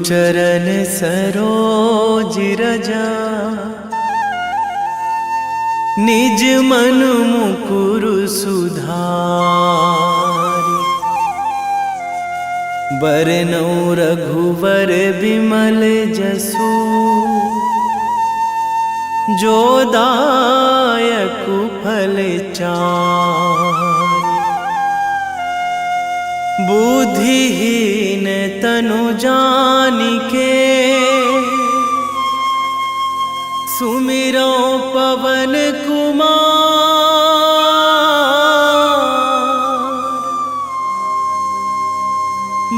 चरण सरोज रजा, निज मन मुकुर सुधारि। बरनउँ रघुवर बिमल जसु, जो दायकु फल चारि। बुद्धिहीन तनु जानिके, सुमिरो पवन कुमार।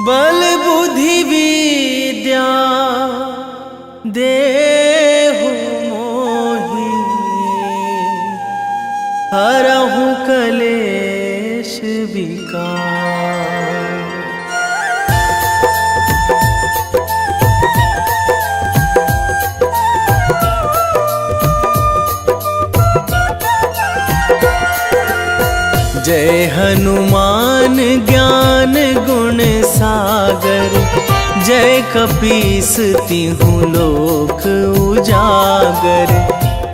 बल बुद्धि विद्या देहु मोहि, हरहु कलेश विकार। जय हनुमान ज्ञान गुण सागर, जय कपीस तिहुँ लोक उजागर।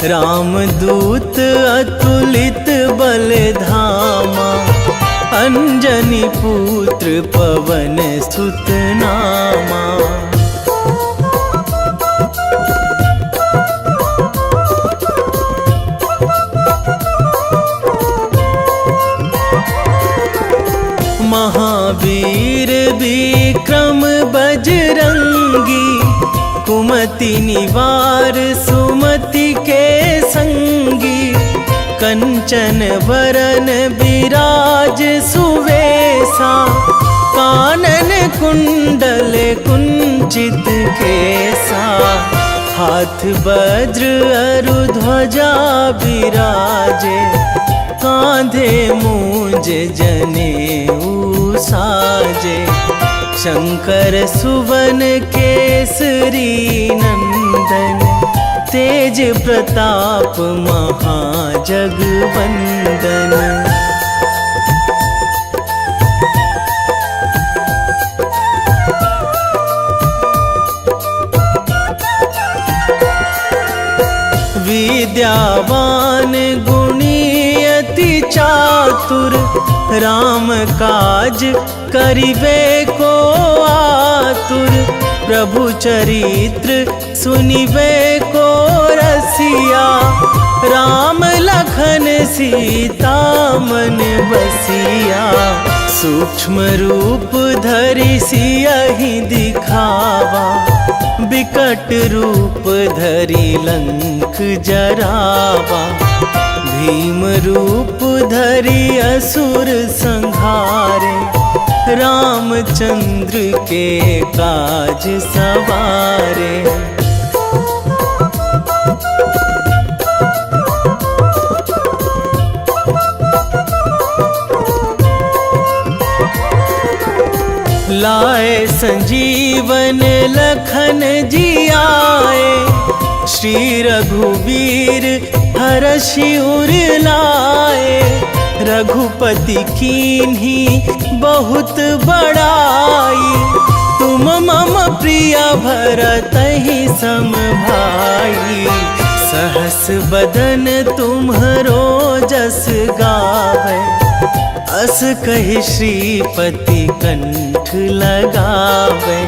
रामदूत अतुलित बल धामा, अंजनी पुत्र पवन सुत नामा। महावीर विक्रम बजरंगी, कुमति निवार सुमति के संगी। कंचन वरन विराज सुवेशा, कानन कुंडल कुंचित केसा। हाथ वज्र अरु ध्वजा विराजे, कांधे मूंज जनेऊ साजे। शंकर सुवन केसरी नंदन, तेज प्रताप महाजगवंदन। विद्यावान गुणी अति चातुर, राम काज करिबे को आतुर। प्रभु चरित्र सुनिबे को रसिया, राम लखन सीता मन बसिया। सूक्ष्म रूप धरि सियहि दिखावा, बिकट रूप धरि लंक जरावा। भीम रूप धरि असुर संहारे, रामचंद्र के काज सवारे। लाए संजीवन लखन जियाए, श्री रघुवीर हरषि उर लाए। रघुपति कीन्ही बहुत बड़ाई, तुम मम प्रिय भरतहि सम भाई। सहस बदन तुम्हरो जस गावै, अस कहि श्रीपति कंठ लगावै।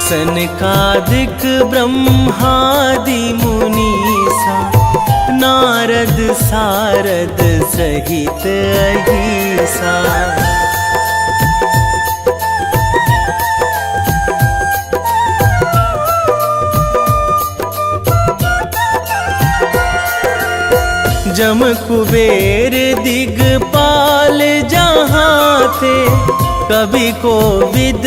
सनकादिक ब्रह्मादि मुनीसा, नारद सारद सहित अहिसा। जम कुबेर दिगपाल जहाँ थे, कवि कोविद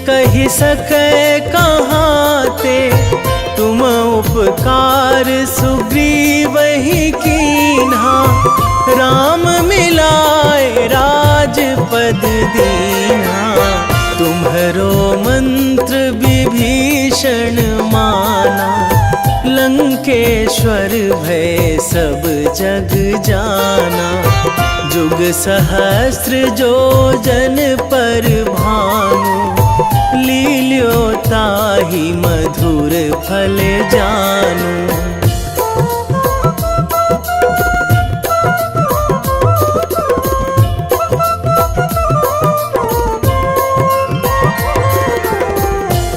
कहि सकै कहाँ ते। तुम उपकार सुग्रीवहि कीन्हा, राम मिलाए राजपद दीन्हा। तुम्हरो मंत्र विभीषण माना, लंकेश्वर भय सब जग जाना। जुग सहस्र जो जन पर भानु, लील्यो ताहि मधुर फल जानू।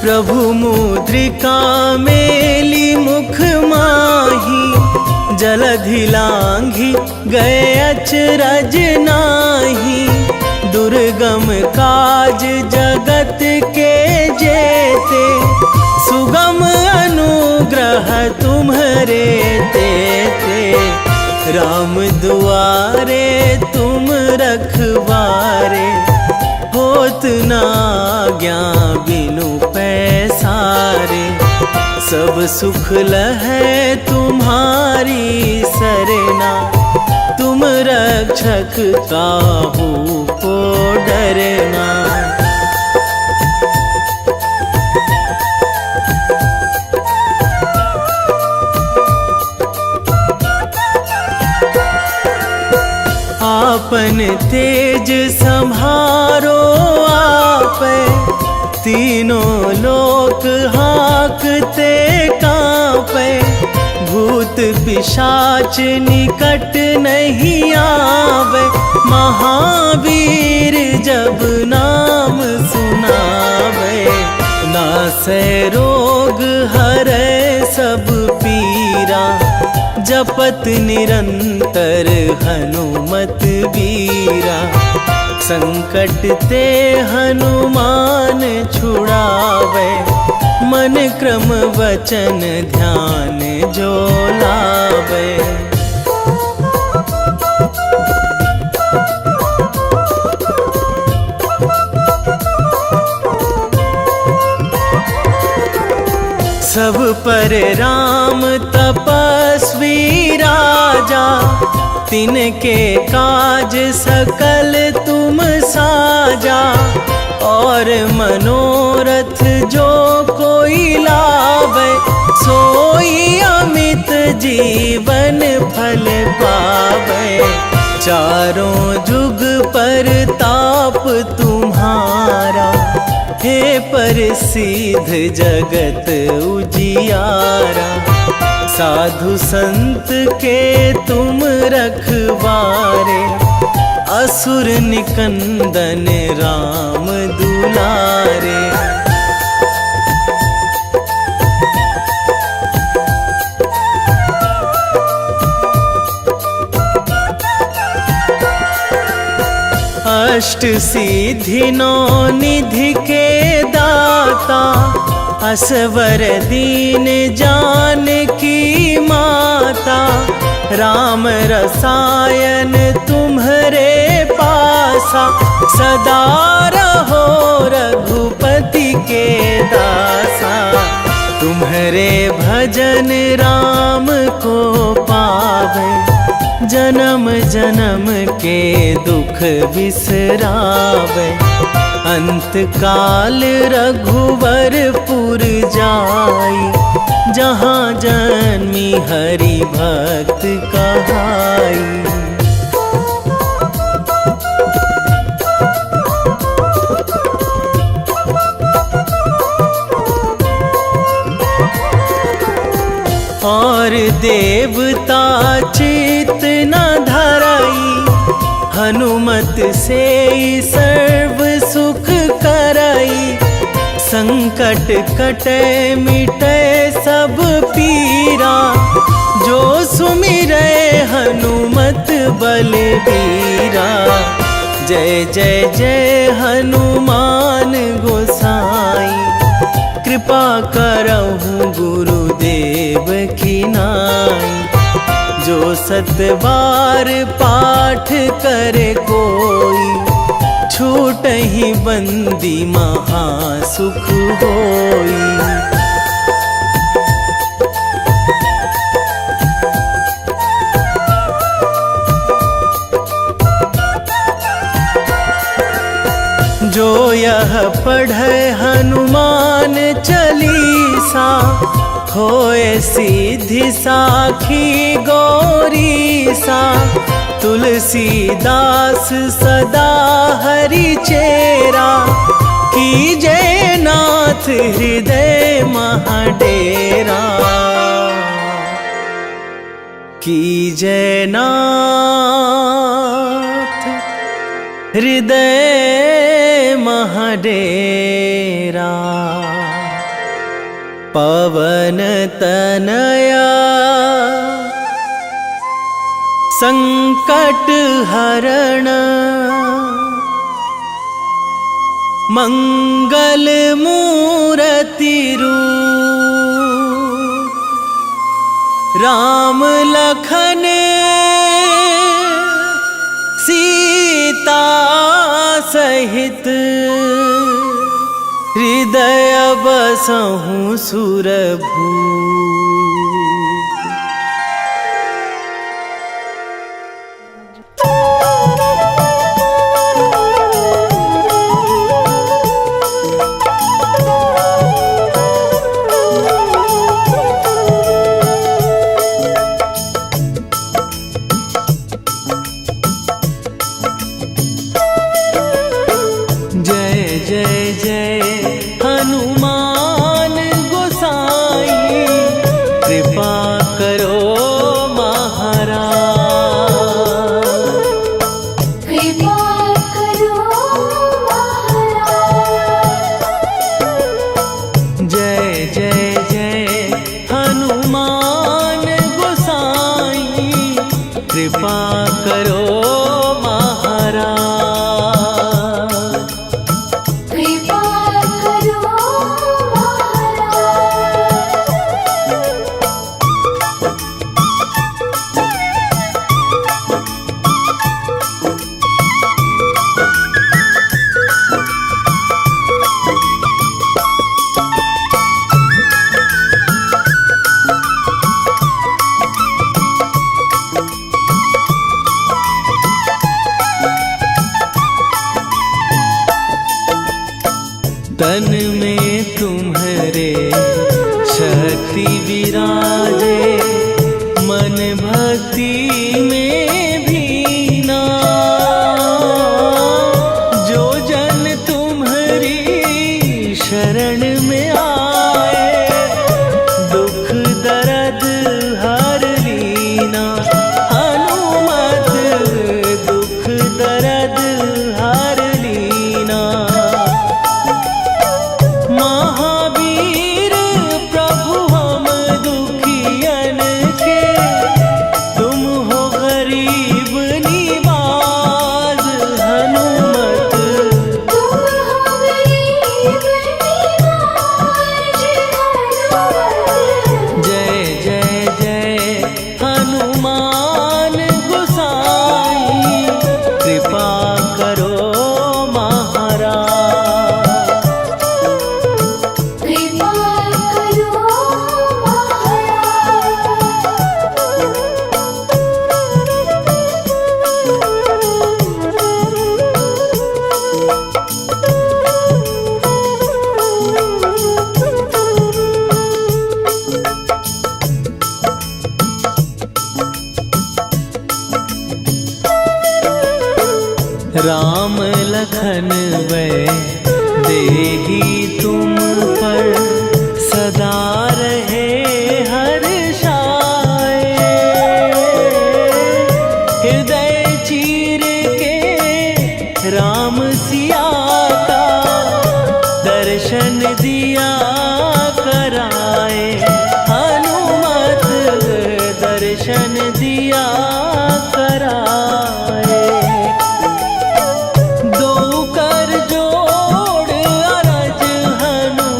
प्रभु मुद्रिका मेली मुख माही, जलधि लांघी गए अचरज नाही। दुर्गम काज जगत के जेते, सुगम अनुग्रह तुम्हरे तेते। राम दुआरे तुम रखवारे, होत ना आज्ञा बिनु पैसारे। सब सुख लहै तुम्हारी सरना, तुम रक्षक काहू को डरना। आपन तेज संभारो आपै, तीनों लोक हाकते कांपै। भूत पिशाच निकट नहीं आवे, महावीर जब नाम सुनावे। नासै रोग हरै सब पीरा, जपत निरंतर हनुमत बीरा। संकट ते हनुमान छुड़ावे, मन क्रम वचन ध्यान जो लावे। सब पर राम तपस्वी राजा, तिनके काज सकल तुम साजा। और मनोरथ जो कोई लावे, सोई अमित जीवन फल पावे। चारों जुग पर ताप तुम्हारा, हे प्रसिद्ध जगत उजियारा। साधु संत के तुम रखवारे, असुर निकंदन राम दुलारे। अष्ट सिद्धि नौ निधि के दाता, असवर दीन जानकी माता। राम रसायन तुम्हरे पासा, सदा रहो रघुपति के दासा। तुम्हरे भजन राम को पावे, जन्म जन्म के दुख बिसरावे। अंत काल रघुवरपुर जाई, जहाँ जन्मी हरि भक्त कहाई। और देवता चित न धराई, हनुमत से सर्व सुख कराई। संकट कटे मिटे सब पीरा, जो सुमिरै हनुमत बलबीरा। जय जय जय हनुमान गोसाई, कृपा करहु गुरुदेव की नाई। जो सतबार पाठ करे कोई, छूटहि बंदी महासुख होई। जो यह पढ़े हनुमान चालीसा, होए सीधी साखी गौरीसा। तुलसीदास सदा हरि चेरा, कीजे नाथ हृदय महाडेरा, कीजे नाथ हृदय महाडेरा। पवन तनया संकट हरण, मंगल मूर्ति रूप, राम लखन सीता सहित, हृदय बसहु सुरभूप। कृपा करो महाराज, कृपा करो तन में तुम्हारे शक्ति विराजे, मन भक्ति में भीना। जो जन तुम्हारी शरण में आए, दुख दर्द हर लीना। हनुमत दुख दर्द हर लीना। महावीर प्रभु हम दुखियन के, तुम हो गरीब निवाज। हनुमत तुम हो गरीब निवाज। जय जय जय हनुमान गोसाई, कृपा करो महाराज। कृपा करो राम लखन वै देही तुम पर, सदा रहे हर्षाए। हृदय चीर के राम सिया का, दर्शन दिया कराए। हनुमत दर्शन दिया कराए। दो कर जोड़ अरज हनुमत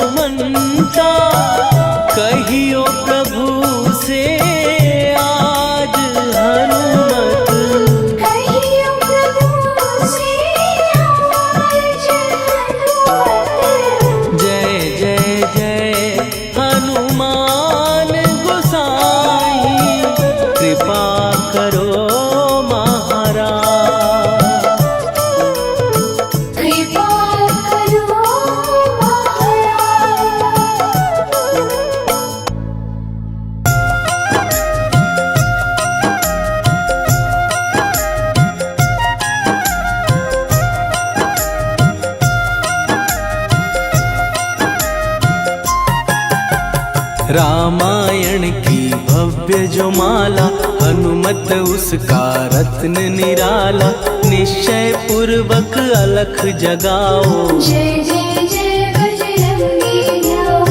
रामायण की भव्य जो माला, हनुमत उसका रत्न निराला। निश्चय पूर्वक अलख जगाओ, जय जय जय बजरंगी जाओ।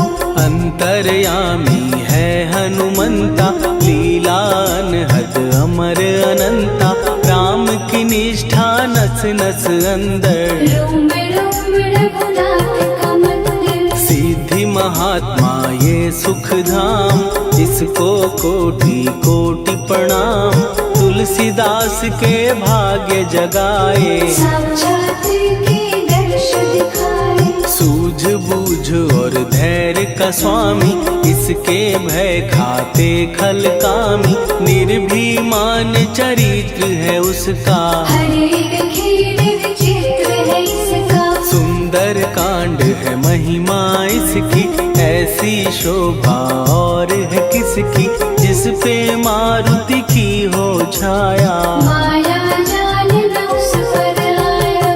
अंतर्यामी है हनुमंता, लीला अनहद अमर अनंता। राम की निष्ठा नस नस अंदर, रोम रोम रघुनाथ का मंदिर। सिद्धि महात्मा ये सुख धाम, इसको कोटि कोटि प्रणाम। तुलसीदास के भाग्य जगाए, साक्षात के दर्श दिखाए। सूझ बूझ और धैर्य का स्वामी, इसके भय खाते खल कामी। निर्भीमान चरित्र है उसका, हर एक खेल विचित्र है इसका। सुंदर कांड है महिमा इसकी। ऐसी शोभा और है किसकी, जिस पे मारुति की हो छाया। माया जाल न उस पर आया।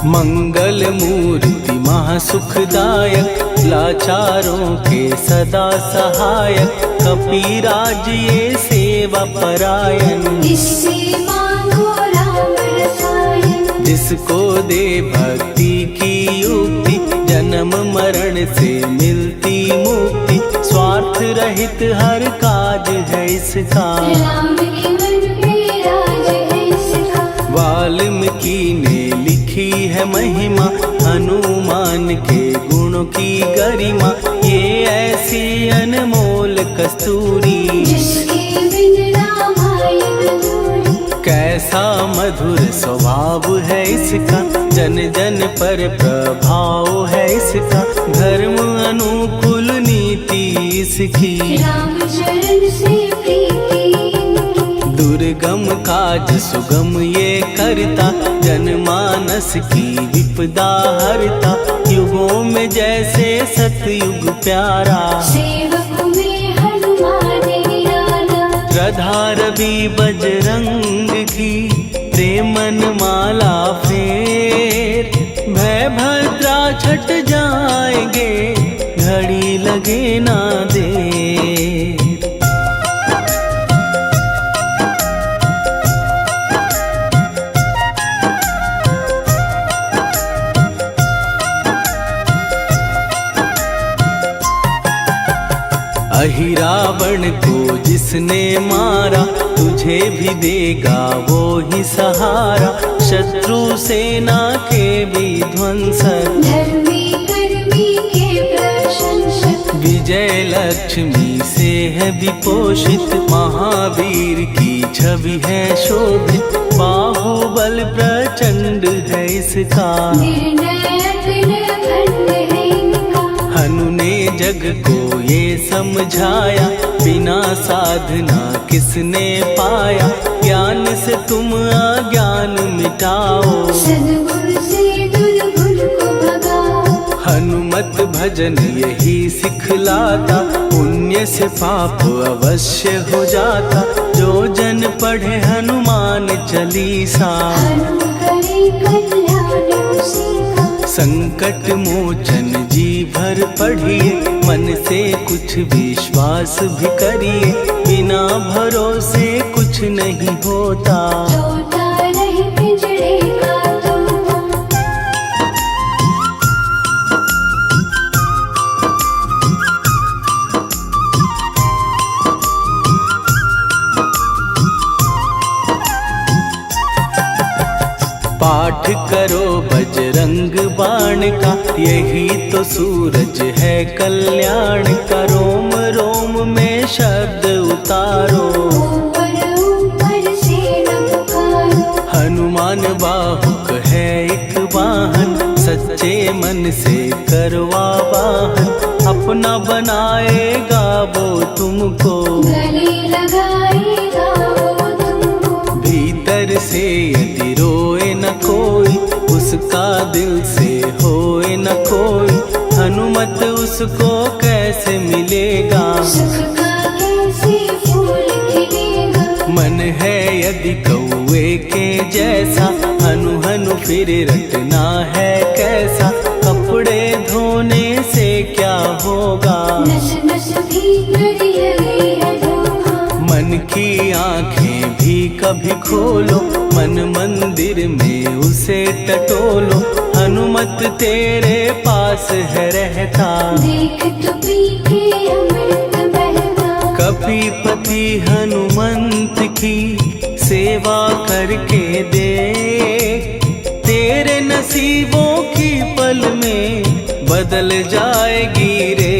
मंगल मूर्ति महासुखदायक, लाचारों के सदा सहायक। कपीराज ये सेवा परायण, इससे मांगो राम रसायन। जिसको दे भक्ति की युक्ति, जन्म मरण से मिलती मुक्ति। स्वार्थ रहित हर काज है इसका, राम के मन पे राज है इसका। वाल्मीकि ने लिखी है महिमा, हनुमान के गुणों की गरिमा। ये ऐसी अनमोल कस्तूरी, जिसके बिन रामायण अधूरी। कैसा मधुर स्वभाव है इसका, जन जन पर प्रभाव है इसका। धर्म अनुकूल नीति इसकी, राम चरण से प्रीति इनकी। दुर्गम काज सुगम ये करता, जनमानस की विपदा हरता। युगों में जैसे सतयुग प्यारा, सेवक में हनुमान निराला। श्रद्धा रवि बजरंग की, प्रेमन माला फेर। भय भद्रा छट जाएंगे, घड़ी लगे ना देर। अहिरावण को जिसने मारा, तुझे भी देगा वो ही सहारा। शत्रु सेना के विध्वंसक, धर्मी कर्मी के प्रशंसक। विजय लक्ष्मी से है विपोषित। महावीर की छवि है शोभित, बाहुबल प्रचंड है इसका। निर्णय अखंड है इनका। हनु ने जग को ये समझाया, बिना साधना किसने पाया। ज्ञान से तुम अज्ञान मिटाओ, सद्गुण से दुर्गुण को भगाओ। हनुमत भजन यही सिखलाता, पुण्य से पाप अवश्य हो जाता। जो जन पढ़े हनुमान चालीसा, हनु करे कल्याण उसी का। संकट मोचन जी भर पढ़िए, मन से कुछ विश्वास भी करिए। बिना भरोसे कुछ नहीं होता, तोता रहे पिंजड़े का तोता। पाठ करो बजरंग बाण का, यही तो सूरज है कल्याण का। रोम रोम में शब्द उतारो, ऊपर ऊपर से न पुकारो। हनुमान बाहुक है एक वाहन, सच्चे मन से करवा वाहन। अपना बनाएगा वो तुमको, गले लगाएगा वो तुमको। भीतर से यदि रोए न कोई, उसका दिल से होए न कोई। हनुमत उसको कैसे मिलेगा, सुख का कैसे यदि कौए के जैसा, हनु हनु फिर रटना है कैसा। कपड़े धोने से क्या होगा, नस नस भीतर यही है धोखा। मन की आंखें भी कभी खोलो, मन मंदिर में उसे टटोलो। हनुमत तेरे पास है रहता, देख तो पी के अमृत बहता। कपीपति हनुमंत की सेवा करके देख, तेरे नसीबों की पल में बदल जाएगी रे।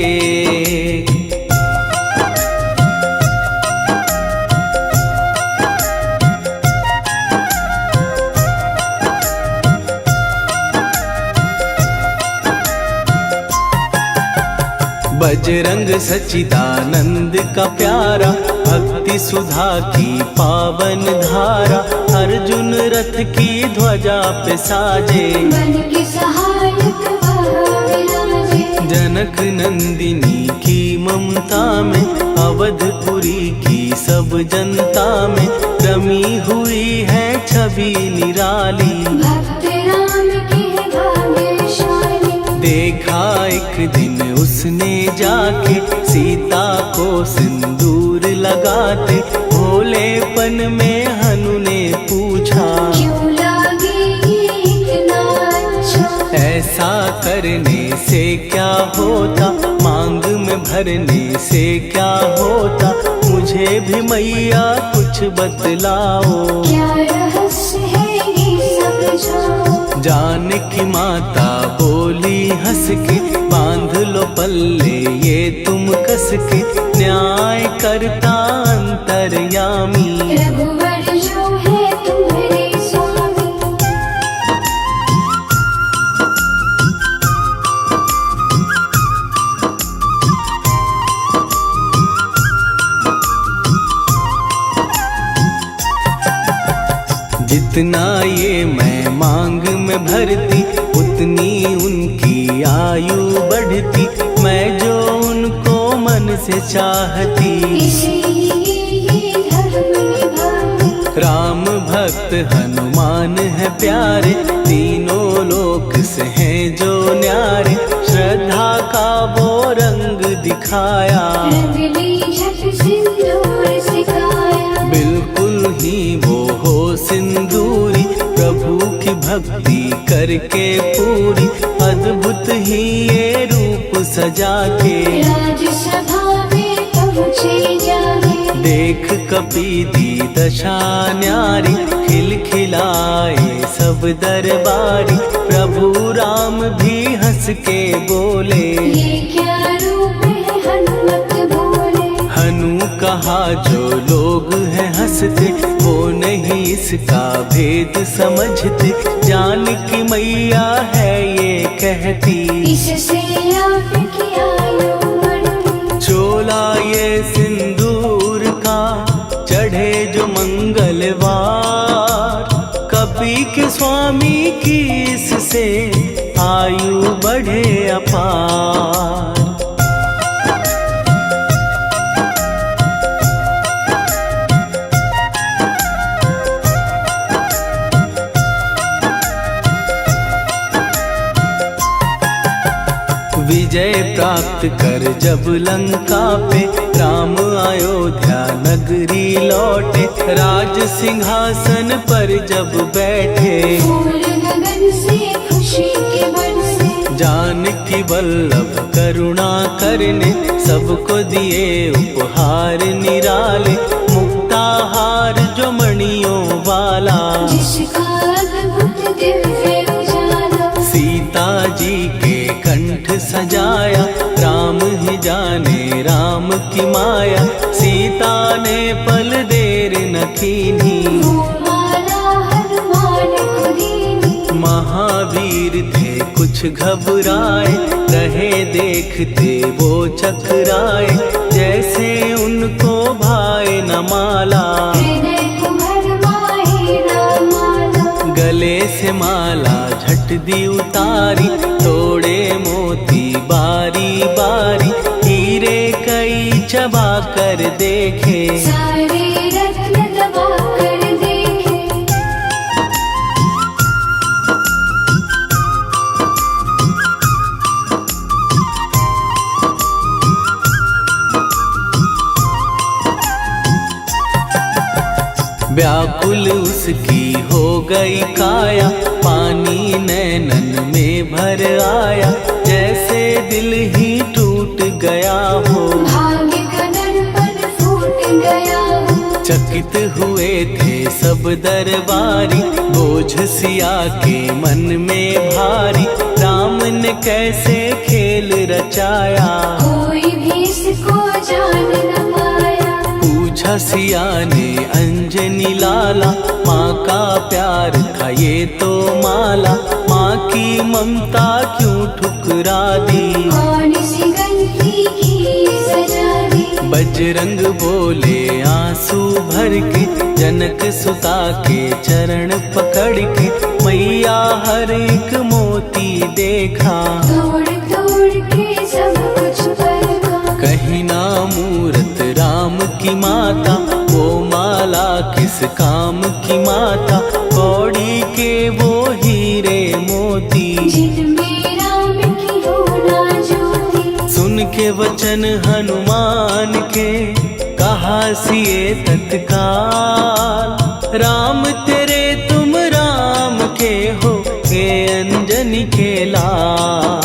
बजरंग सच्चिदानंद का प्यारा, भक्ति सुधा की पावन धारा। अर्जुन रथ की ध्वजा पे साजे, बन के सहायक वह विराजे। जनक नंदिनी की ममता में, अवधपुरी की सब जनता में रमी हुई है छवि निराली। भक्त राम के भाग्यशाली, देखा एक दिन उसने जाके सीता को सिंदूर लगाते। भोलेपन में हनु ने पूछा, क्यों लागे ये इतना अच्छा। ऐसा करने से क्या होता, मांग में भरने से क्या होता। मुझे भी मैया कुछ बतलाओ, क्या रहस्य है ये सब जाओ। जानकी माता बोली हंस के, बांध लो पल्ले ये तुम कस के। न्याय करता अंतर्यामी, रघुवर जो है तुम्हारे स्वामी। जितना ये मैं मांग में भरती, उतनी उनकी आयु बढ़ती। मैं जो उनको मन से चाहती, इसीलिए ये धर्म निभाती। राम भक्त हनुमान है प्यारे, तीनों लोक से हैं जो न्यारे। श्रद्धा का वो रंग दिखाया, रंग ली झट सिंदूर सिखाया। बिल्कुल ही वो हो सिंदूरी, प्रभु की भक्ति करके पूरी। अद्भुत ही ये रूप सजा के, राजसभा में पहुँचे जाके। देख कपी दी दशा न्यारी, खिलखिलाए सब दरबारी। प्रभु राम भी हंस के बोले, ये क्या रूप है हनुमत बोले। हनु कहा जो लोग हैं हंसते, वो नहीं इसका भेद समझते। जानकी मैया है ये कहती, इससे आपकी आयु बढ़ती। चोला ये सिंदूर का चढ़े जो मंगलवार, कपी के स्वामी की इससे आयु बढ़े अपार। विजय प्राप्त कर जब लंका पे, राम अयोध्या नगरी लौटे। राज सिंहासन पर जब बैठे, फूल गगन से खुशी के बरसे। जानकी वल्लभ करुणा करने, सबको दिए उपहार निराले। मुक्ताहार जो मणियों वाला, जिसका अद्भुत दिव्य उजाला। सीता जी के कंठ सजाया, राम ही जाने राम की माया। सीता ने पल देर न कीन्ही, वो माला हनुमान को दीनी। महावीर थे कुछ घबराए, रहे देखते वो चकराए। जैसे उनको भाए न माला, हृदय को भरमाए रामाला। गले से माला झट दी उतारी, तोड़े मोती बारी बारी। हीरे कई चबा कर देखे, सारे रत्न दबा कर व्याकुल उसकी हो गई काया, पानी नैनन में भर आया, जैसे दिल ही टूट गया हो। भाग्य का दर्पण फूट गया हो। चकित हुए थे सब दरबारी, बोझ सिया के मन में भारी, राम ने कैसे खेल रचाया, कोई भी इसको जान न पाया। पूछा सिया ने अंजनी लाला, माँ का प्यार था ये तो माला, माँ की ममता क्यों ठुकरा दी, कौन सी गलती की सजा दी। बजरंग बोले आंसू भर के, जनक सुता के चरण पकड़ के, मैया हर एक मोती देखा, तोड़ तोड़ के सब कुछ परखा। कहीं ना मूरत राम की माता, वो माला किस काम की माता, कौड़ी के वो हीरे मोती, जिनमें राम की हो ना ज्योति। सुन के वचन हनुमान के, कहा सिए तत्काल, राम तेरे तुम राम के हो, हे अंजनी के लाल।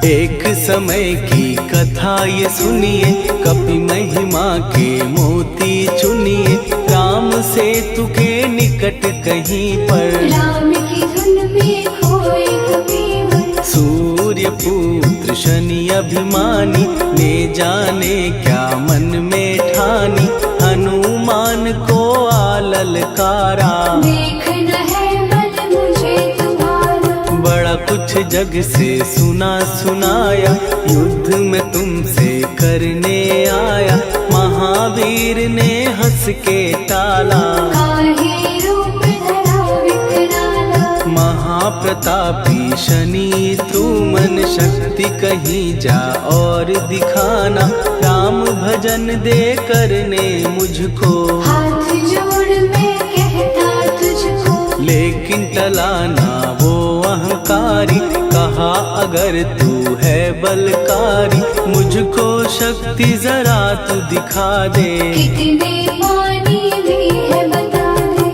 एक समय की कथा ये सुनिए, कपि महिमा के मोती चुनिए, राम सेतु के निकट कहीं पर, राम की धुन में खोए कबीर। सूर्य पुत्र शनि अभिमानी, ने जाने क्या मन में ठानी, हनुमान को आललकारा, देखना है बल मुझे तुम्हारा। बड़ा कुछ जग से सुना सुनाया, युद्ध में तुमसे करने आया, महावीर ने हंस के टाला, काहे रूप धरा विकराला। महाप्रतापी शनि तू मन शक्ति कहीं जा और दिखाना, राम भजन दे करने मुझको, हाथ जोड़ मैं कहता तुझको। लेकिन टला ना वो अहंकारी, कहा अगर तू है बलकारी, मुझको शक्ति जरा तू दिखा दे, कितने पानी भी है बता दे।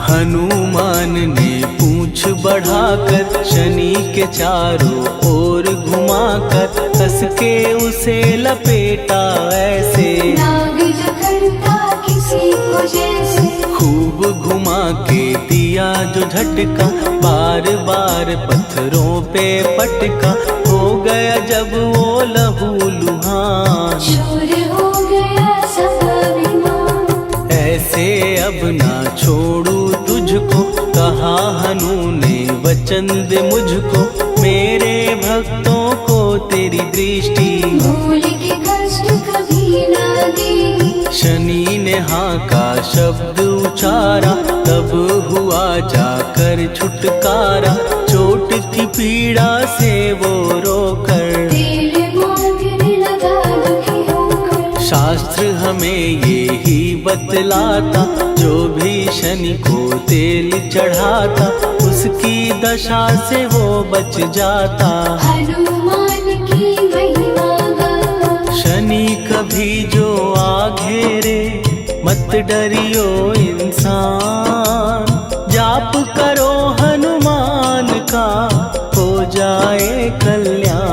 हनुमान ने पूंछ बढ़ाकर, शनि के चारों ओर घुमाकर, कस के उसे लपेटा ऐसे, नाग जो करता किसी को जैसे। खूब घुमा के दिया जो झटका, बार बार पत्थरों पे पटका, हो गया जब वो लहू लुहान, शूर हो गया सब अभिमान। ऐसे अब ना छोड़ू तुझको, कहा हनु ने वचन दे मुझको, मेरे भक्तों को तेरी दृष्टि, भूल के कष्ट कभी ना देगी। शनि ने हाँ का शब्द उचारा, तब हुआ जाकर छुटकारा, चोट की पीड़ा से वो रोकर, तेल मांगने लगा दुखी होकर। शास्त्र हमें ये ही बतलाता, जो भी शनि को तेल चढ़ाता, उसकी दशा से वो बच जाता, हनुमान की महिमा गाता। शनि कभी जो आ घेरे, मत डरियो इंसान, जाप करो हनुमान का, हो जाए कल्याण।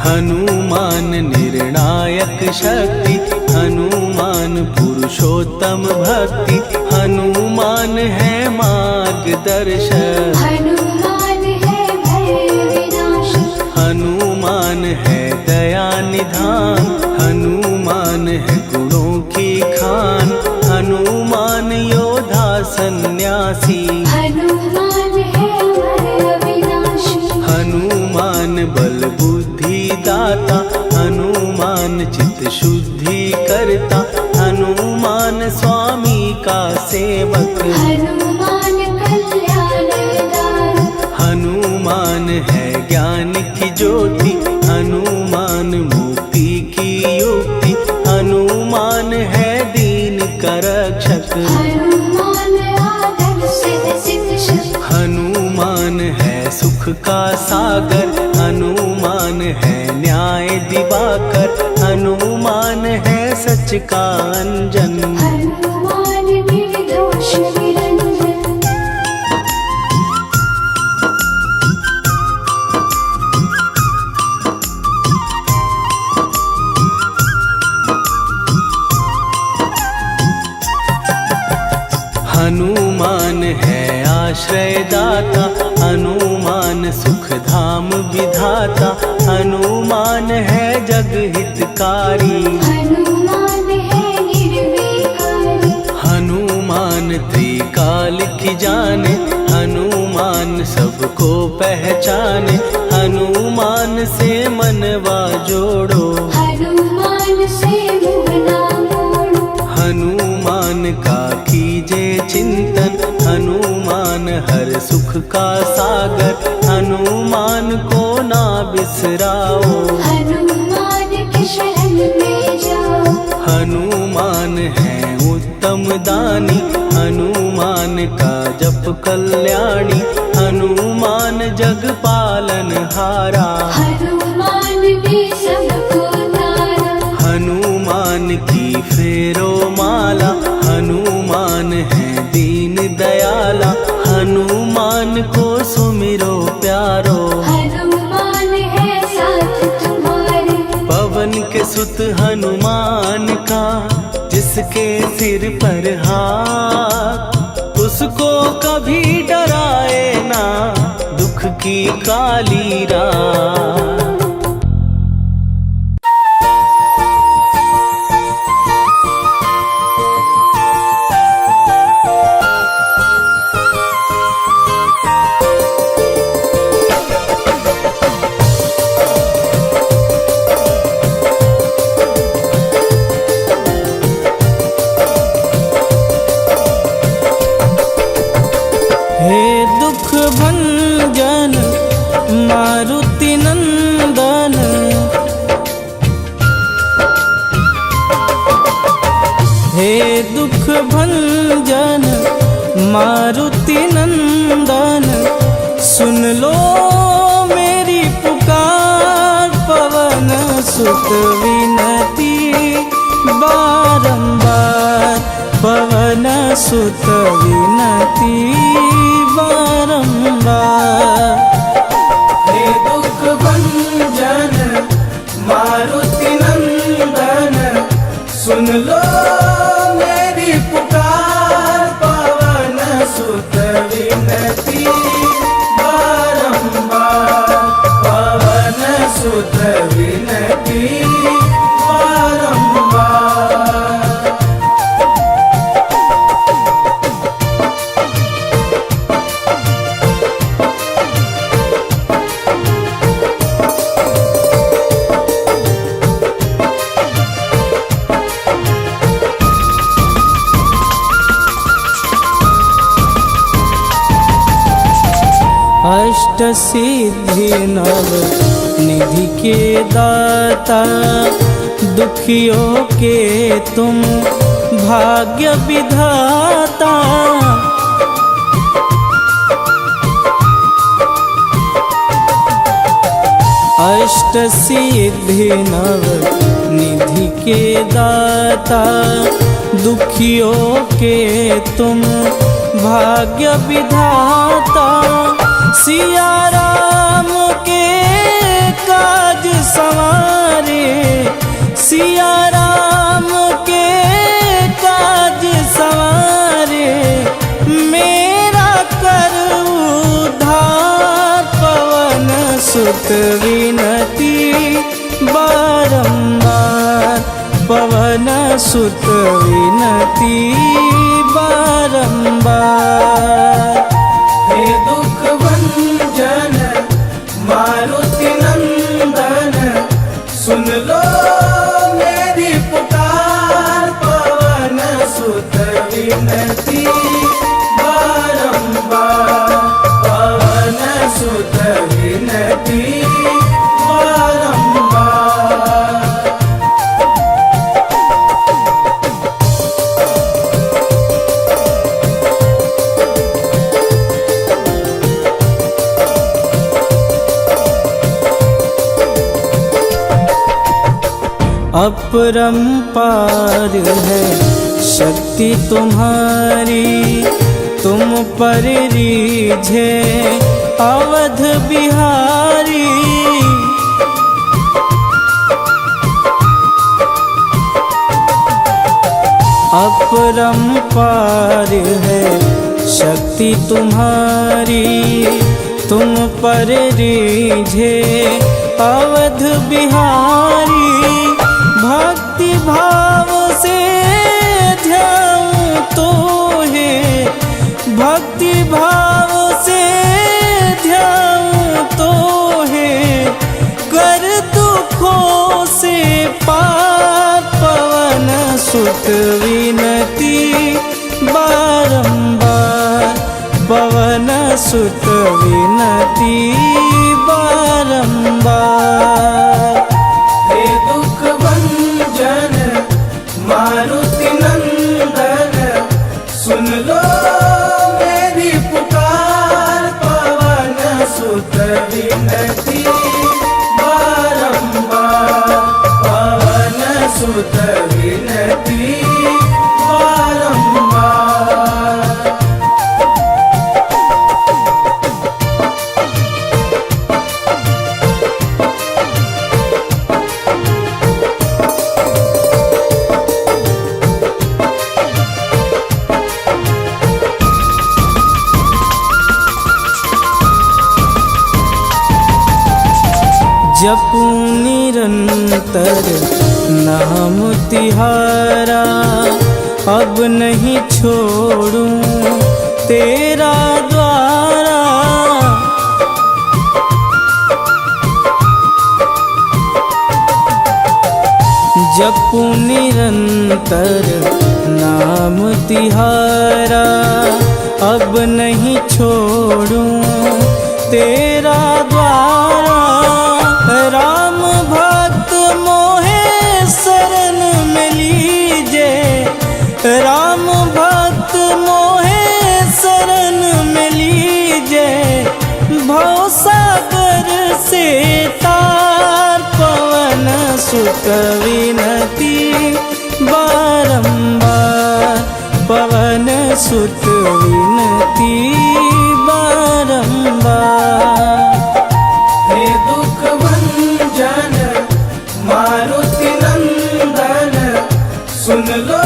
हनुमान निर्णायक शक्ति, हनुमान पुरुषोत्तम भक्ति, हनुमान है मार्गदर्शक, हनुमान है भय विनाशक। हनुमान है दया निधान, हनुमान है गुणों की खान, हनुमान योद्धा सन्यासी, हनुमान है ज्ञान की ज्योति, हनुमान मुक्ति की युक्ति, हनुमान है दीन का रक्षक। हनुमान आदर सिद्ध सिद्ध शस्त्र, हनुमान है सुख का सागर, हनुमान है न्याय दिवाकर, हनुमान है सच का अंजन। हनुमान निर्दोष निरंजन। हनुमान है आश्रय दाता, हनुमान सुख धाम विधाता, हनुमान है जग हितकारी। हनुमान है निर्विकारी, हनुमान त्रिकाल की जाने, हनुमान सबको पहचाने, हनुमान से मनवा जोड़ो, हनुमान से मुँह ना मोड़ो। हनुमान का कीजे चिंतन, हनुमान हर सुख का सागर, हनुमान को ना बिसराओ, हनुमान के शरण में जाओ। हनुमान है उत्तम दानी, हनुमान का जप कल्याणी, हनुमान जग पालन हारा। हनुमान ने सबको तारा, हनुमान की फेरो माला, हनुमान है दीन दयाला, हनुमान को सुमिरो प्यारो। हनुमान है साथ तुम्हारे, पवन के सुत हनुमान का, जिसके सिर पर हाथ, उसको कभी डराए ना दुख की काली रात। हे दुख भंजन मारुति नंदन, हे दुख भंजन मारुति नंदन, सुन लो मेरी पुकार, पवन सुत विनती बारंबार, पवन सुत विनती बारंबार। हे दुख भंजन मारुति नंदन, सुन लो मेरी पुकार, पवन सुत विनती बारंबार, पवन सुत विनती बारंबार। अष्ट सिद्धि नव निधि के दाता, दुखियों के तुम भाग्य विधाता। अष्ट सिद्धि नव निधि के दाता, दुखियों के तुम भाग्य विधाता। सिया राम के काज सवारे, सिया राम के काज सवारे, मेरा कर उद्धार, पवन सुत विनती बारंबार, पवन सुत विनती बारंबार। हे दुख भंजन मारुति नंदन, सुन लो मेरी पुकार, पवन सुत विनती बारंबार, पवन सुत विनती अपरंपार है शक्ति तुम्हारी, तुम पर रीझे अवध बिहारी। अपरंपार है शक्ति तुम्हारी, तुम पर रीझे अवध बिहारी। भक्ति भाव से ध्याऊं तो है, भक्ति भाव से ध्याऊं तो है, कर दुखों से पार पवन सुत विनती बारंबार, पवन सुत विनती बारंबार। हे दुख भंजन मारुति नंदन, सुन लो मेरी पुकार, पवन सुत विनती बारंबार, पवन सुत विनती बारंबार। जपूं निरंतर नाम तिहारा, अब नहीं छोड़ूं तेरा द्वारा। जपूं निरंतर नाम तिहारा, अब नहीं छोड़ूं तेरा द्वारा। राम भक्त मोहे शरण में लीजे, राम भक्त मोहे शरण में लीजे। भवसागर से तार, पवन सुत विनती बारंबार, पवन सुत विनती बारंबार। हे दुख भंजन मारुति नंदन, सुन लो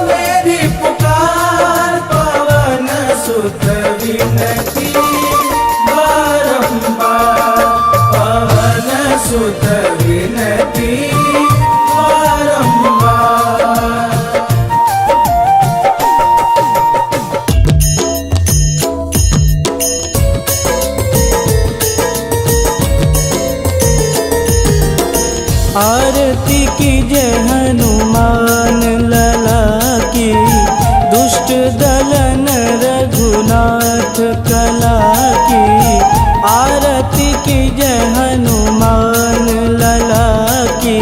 मेरी पुकार, पवन सुत विनती बारंबार, पवन सुत विनती बारंबार। आरती कीजय हनुमान लला की, दुष्ट दलन रघुनाथ कला की। आरती कीजय हनुमान लला की,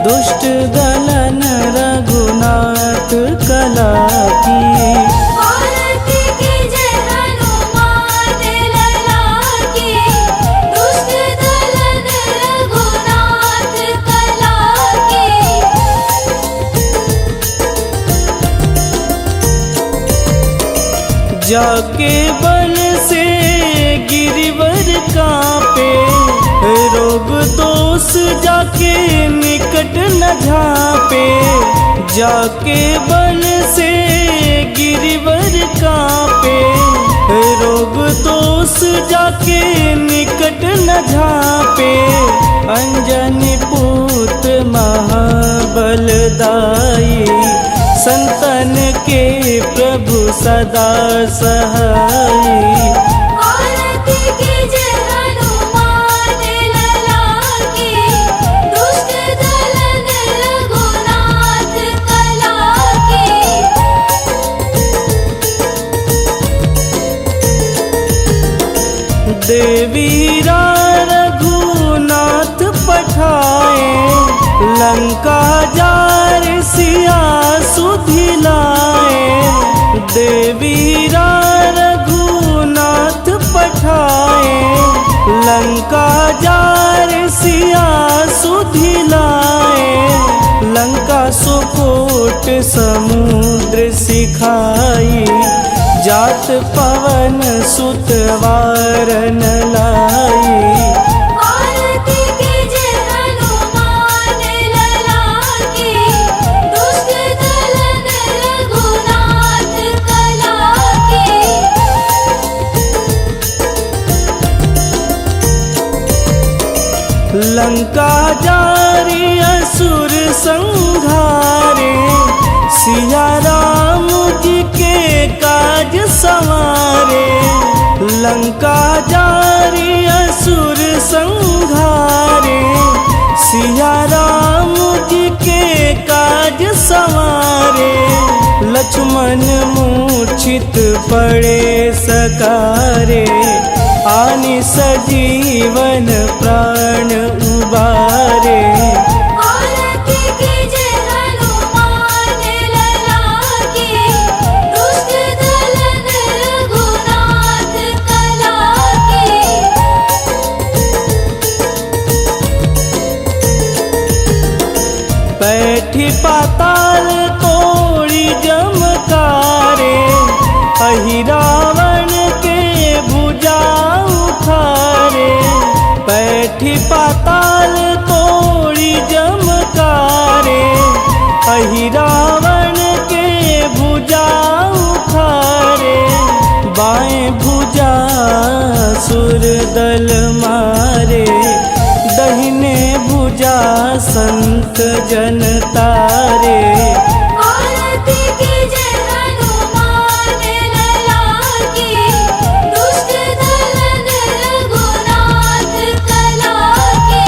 दुष्ट दलन रघुनाथ कला की। आरती कीजय हनुमान लला की, दुष्ट दलन रघुनाथ कला की। जाके बल से गिरिवर कांपे, रोग दोष जाके निकट न झांपे। जाके बल से गिरिवर कांपे, रोग दोष जाके निकट न झांपे। अंजनी पूत महाबलदाई, संतन के प्रभु सदा सहाई। आरती कीजय हनुमान लला की, दुष्ट दलन रघुनाथ कला की। देवीरा रघुनाथ पठाए, लंका जार सिया सुधिलाए। देवीरा रघुनाथ पठाए, लंका जार सिया सुधिलाए। सुकोट समुद्र सिखाई, जात पवन सुत वारन लाई। आरती कीजे हनुमान लला की, दुष्ट दलन रघुनाथ कला की। लंका जारी असुर संहारे, सिया राम जी के काज संवारे। लंका जारी असुर संहारे, सिया राम जी के काज संवारे। लक्ष्मण मूर्छित पड़े सकारे, आनि सजीवन प्राण उबारे। आरती कीजे हनुमान लला की, दुष्ट दलन रघुनाथ कला की। बैठी पाताल तोड़ी जमकारे, अहि रावण के भुजा उखारे। बैठी पाताल तोड़ी जमकारे, अहि रावण के भुजा उखारे। बाएं भुजा सुर दल मारे, दहिने भुजा संत जन तारे। आरती कीजे हनुमान लला की, दुष्ट दलन रघुनाथ कला की।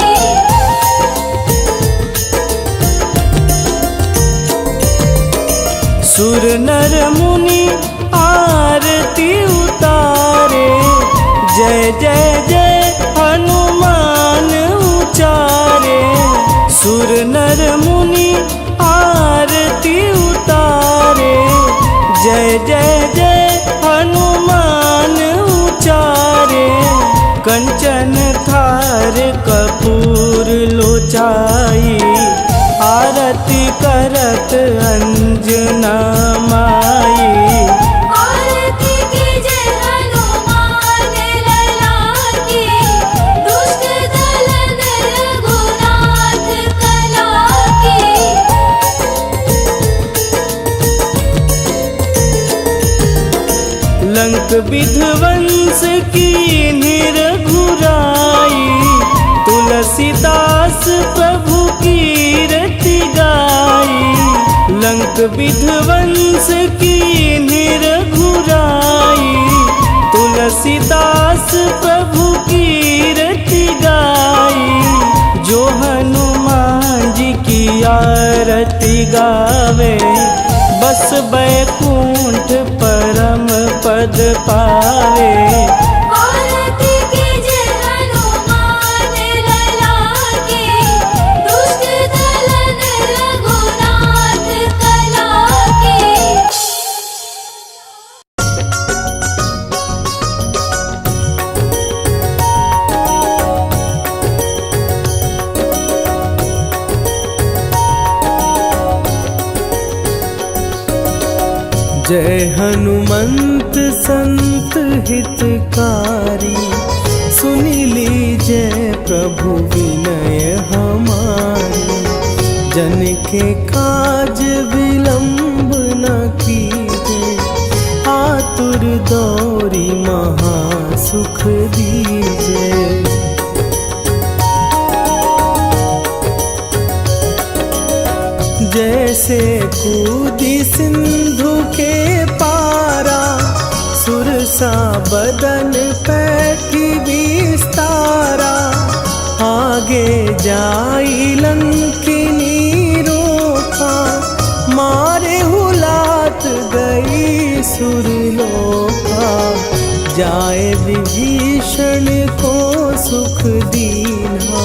सुर नर मुनि आरती उतारे, जय जय जय हनुमान उचारे। सुर नर मुनि आरती उतारे, जय जय जय हनुमान उचारे। कंचन थार कपूर लोचाई, आरती करत अंजना माई। आरती कीजे हनुमान लला की, दुष्ट दलन रघुनाथ कला की। लंक विध्वंस की निरघुराई, तुलसीदास प्रभु की रति गाई। लंक विध्वंस की निरघुराई, तुलसीदास प्रभु की रति गाई। जो हनुमान जी की आरती गावे, बस बैकुंठ परम पद पावे। आरती कीजे हनुमान लला की, दुष्ट दलन रघुनाथ कला की। जय हनुमंत संत हितकारी, सुनि लीजय प्रभु विनय हमारी। जन के काज विलंब न कीजे, आतुर दौरी महा सुख दीजे। जैसे कूदी सिंधु के पारा, सुरसा बदन पैठी विस्तारा। आगे जाई लंकिनी रोका, मारे हुलात गई सुरलोका। जाए विभीषण को सुख दीना,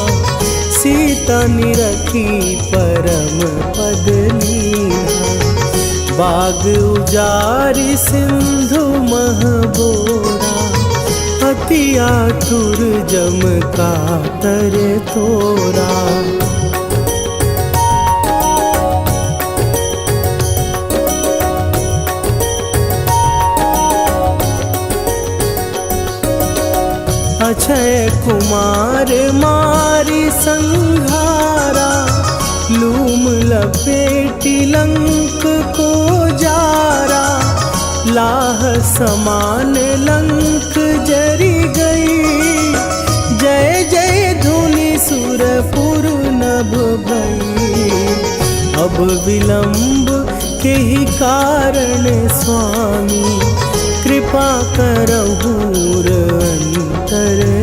सीता निरखी परम पद लीना। बाग उजारि सिंधु महबोरा, अति आतुर जम कातर तोरा। अक्षय कुमार मारी संहारा, लूम लपेटी लंक को जारा, लाह समान लंक जरी गई। जय जय धुनि सुरपुर नभ भई, अब विलंब के ही कारण स्वामी, कृपा करहु अंतरयामी।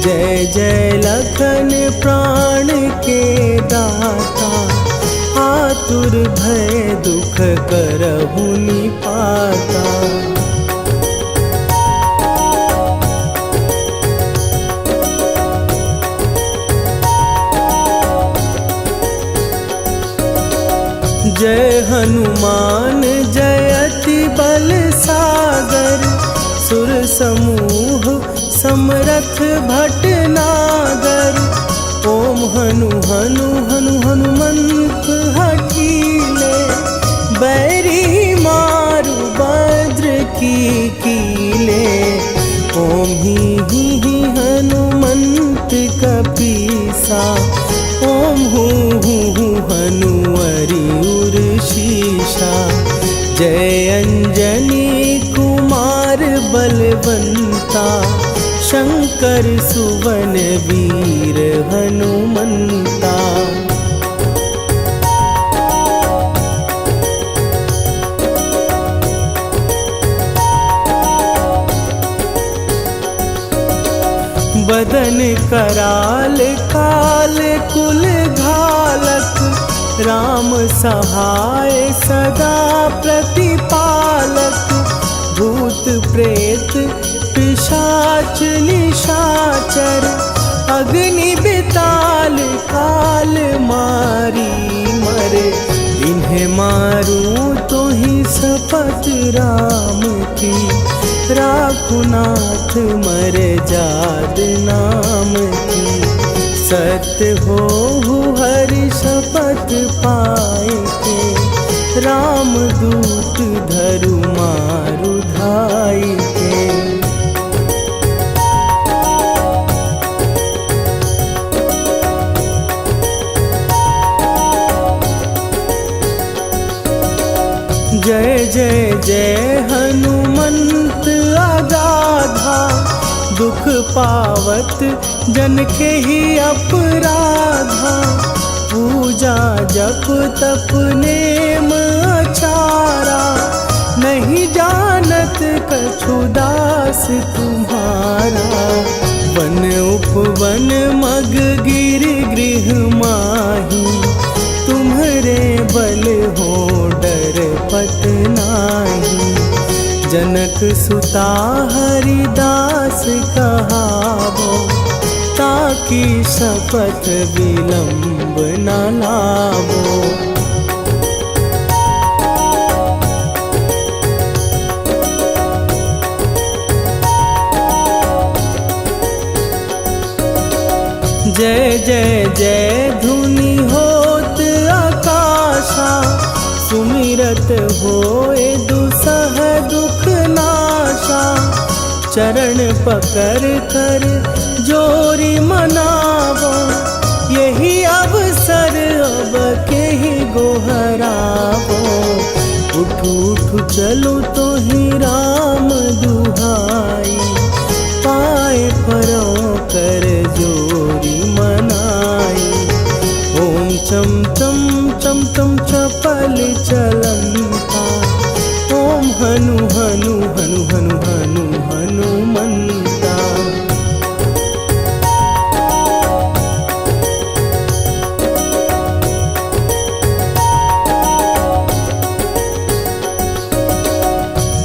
जय जय लखन प्राण के दाता, आतुर भय दुख करहु निपाता। जय हनुमान जयति बल सागर, सुर समूह समरथ भटनागर। ओम हनु हनु हनु हनुमंत हठीले, बैरी मारु वज्र की कीले। ओम ही हनुमंत कपीसा, ओम हूँ हनुवरि उर शीशा। जय अंजनी कुमार बलवंता, शंकर सुवन वीर हनुमंता। बदन कराल काल कुल घालक, राम सहाय सदा प्रतिपालक। भूत प्रेत पिशाच निशाचर, अग्नि बिताल काल मारी मरे। इन्हें मारूं तो ही शपथ राम की, राखुनाथ मर जाद नाम की। सत्य हो हरि शपथ पाए के, राम दूत धरु मारु धाई के। जय जय जय हनुमंत अगाधा, दुख पावत जन के ही अपराधा। पूजा जप तप नेम आचारा, नहीं जानत कछु दास तुम्हारा। वन उपवन मग गिर गृह माही, तुम्हरे बल हो डर पत नाही। जनक सुता हरिदास कहावो, ताकि शपथ विलंब न लावो। जय जय जय धुनि होत आकाशा, सुमिरत होए दुसह दुख नाशा। चरण पकड़ कर जोरी मनावो, यही अवसर अब के ही गोहरावो। उठू उठू चलो तो ही राम दुहाई, पाए परों कर जोरी मनाई। ओम चम चम चम चम चपल चलंता, ओम हनु हनु हनु हनु हनु हनुमंता।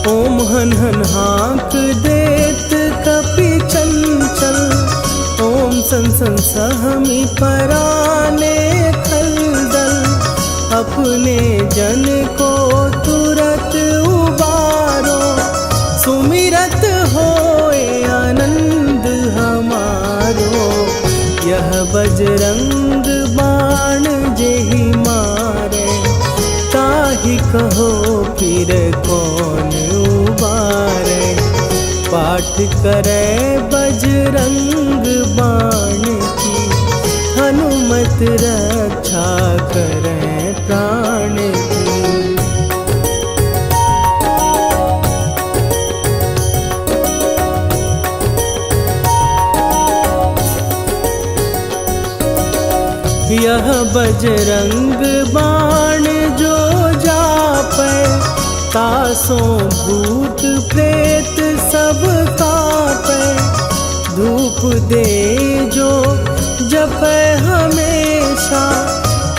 ओम हन हन हाँक देत कपि चंचल, ओम सन सन सहमी पराने खलदल। अपने जन को तुरत उबारो, सुमिरत होए आनंद हमारो। यह बजरंग बाण जेहि मारे, ताहि कहो फिर कौन उबारे। पाठ करे बजरंग बाण की, हनुमत रक्षा करे प्राण की। यह बजरंग बाण जो जापै, तासों भूत प्रेत सब कापै। धूप दे जो जपै हमेशा,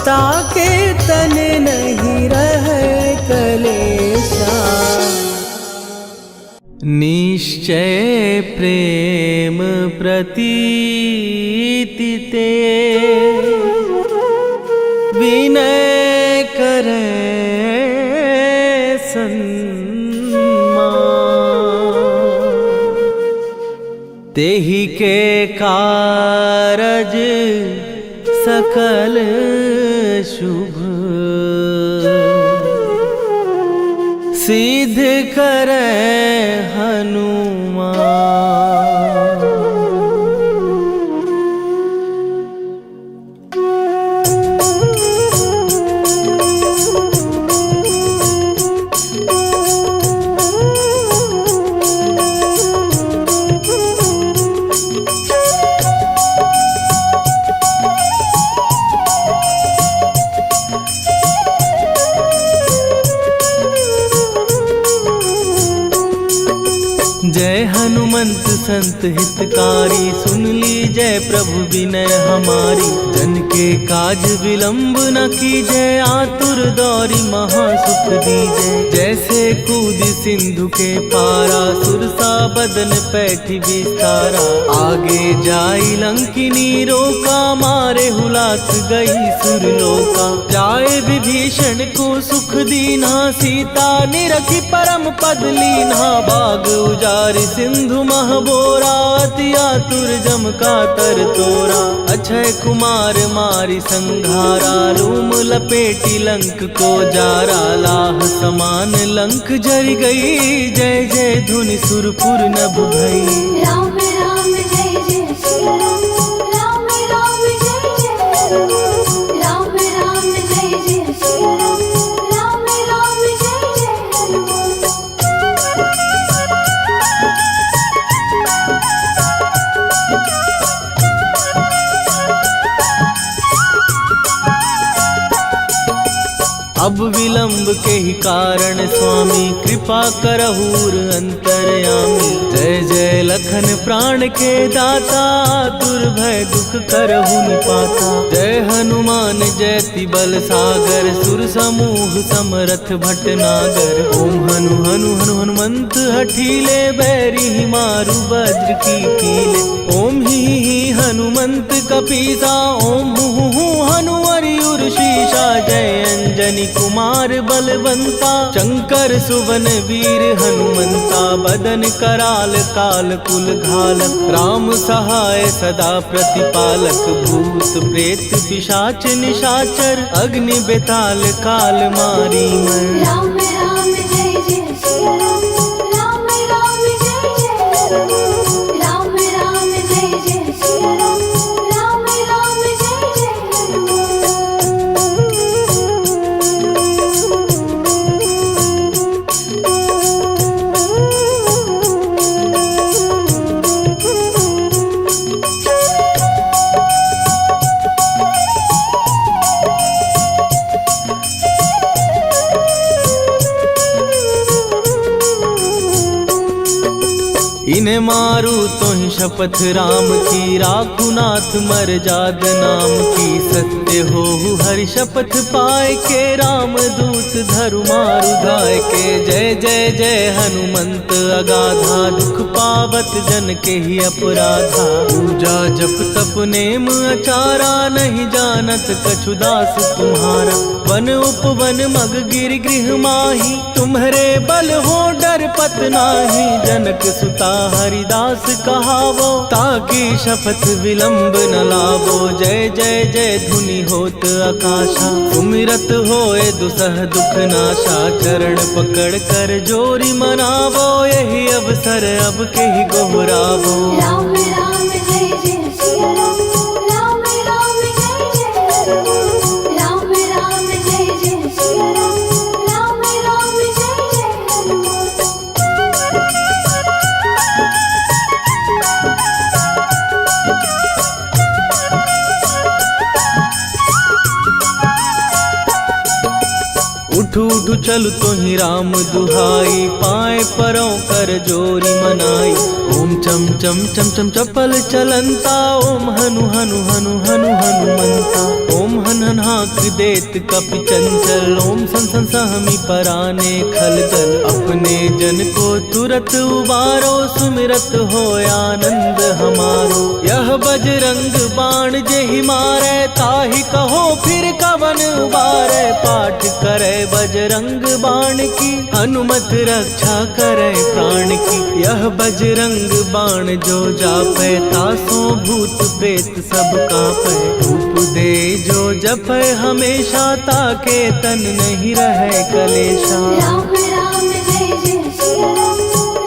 ताके तन नहीं रहे कलेशा। निश्चय प्रेम प्रतीति ते, विनय करे सन्मान। तेहि के कारज सकल शुभ, सिद्ध करे हनुमान। जय हनुमंत संत हितकारी, सुन लीजय प्रभु विनय हमारी। जन के काज विलंब न कीजय, आतुर दौरी महासुख दीजय। जैसे कूद सिंधु के पारा, सुरसा बदन पैठी विस्तारा। आगे जाई लंकिनी रोका, मारे हुलाक गई सुरलोका। जाए विभीषण को सुख दीना, सीता निरखी परम पद लीना। बाग उजारि सिंधु महबोरा, अति आतुर जम का तर तोरा। अक्षय कुमार मारी संघारा, रूम लपेटी लंक को जारा। लाह समान लंक जर गई, जय जय धुनि सुरपुर नभ भई। राम राम जय जय सिया राम, राम राम जय जय हनुमान। राम राम जय जय सिया राम, राम राम जय जय हनुमान। अब विलंब के ही कारण स्वामी, कृपा करहूर अंतरयामी। जय जय लखन प्राण के दाता, दुर्भय दुख करहु निपाता। जय हनुमान जयति बल सागर, सुर समूह समरथ भटनागर। ओम हनु हनु हनु हनुमंत हठीले, बैरी मारु वज्र की कीले। ओम ही हनुमंत कपीसा, ओम हु हनुमरि उर्शीषा। जय अंजनी कुमार बलवंता, शंकर सुवन वीर हनुमंता। बदन कराल काल कुल घालक, राम सहाय सदा प्रतिपालक। भूत प्रेत पिशाच निशाचर, अग्नि बेताल काल मारी मर। राम राम जय जय सिया राम, राम राम जय जय हनुमान। राम राम जय जय सिया राम, राम राम जय जय हनुमान। इन्हें मारू तो ही शपथ राम की, राखू नाथ मर जाद नाम की। सत्य हो हरि शपथ पाए के, राम दूत धरु मारु धाय के। जय जय जय हनुमंत अगाधा, दुख पावत जन के ही अपराधा। पूजा जप तप नेम अचारा, नहीं जानत कछु दास तुम्हारा। वन उपवन मग गिर गृह माही, तुम्हारे बल हो डर पत नाही। जनक सुता हरिदास कहावो, ताकि शपथ विलंब न लावो। जय जय जय धुनि होत आकाशा, सुमिरत होए दुसह दुख नाशा। चरण पकड़ कर जोरी मनावो, यही अब अवसर अब के ही गोहराबो। राम राम जय जय सिया राम, राम राम जय जय हनुमान। राम राम जय जय सिया राम, राम राम जय जय हनुमान। उठ उठ चल तो ही राम दुहाई, पाए परों कर जोरी मनाई। ओम चम चम चम चम चपल चलंता, ओम हनु हनु हनु हनु हनुमंता। ओम हन हन हाक देत कपि चंचल, ओम सन सन सहमी पराने खलदल। अपने जन को तुरत उबारो, सुमिरत हो आनंद हमारो। यह बजरंग बाण जेहि मारे, ताहि कहो फिर कवन उबारे। पाठ करे बजरंग बाण की, हनुमत रक्षा करे प्राण की। यह बजरंग बाण जो जापै, तासो भूत प्रेत सब कापै। धूप दे जो जपै हमेशा, ताके तन नहीं रहे कलेशा। राम राम जय जय सिया राम,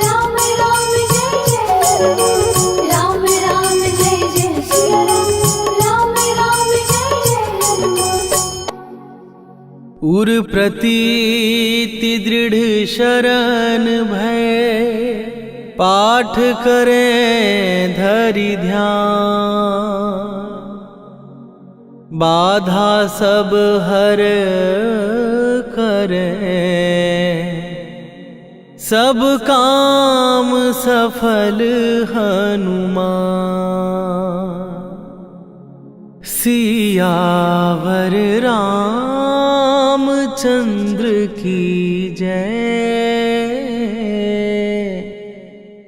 राम राम जय जय हनुमान। राम राम जय जय सिया राम, राम राम जय जय हनुमान। उर प्रतीति दृढ़ शरण भय, पाठ करें धरि ध्यान। बाधा सब हर करें, सब काम सफल हनुमान। सियावर रामचंद्र की जय।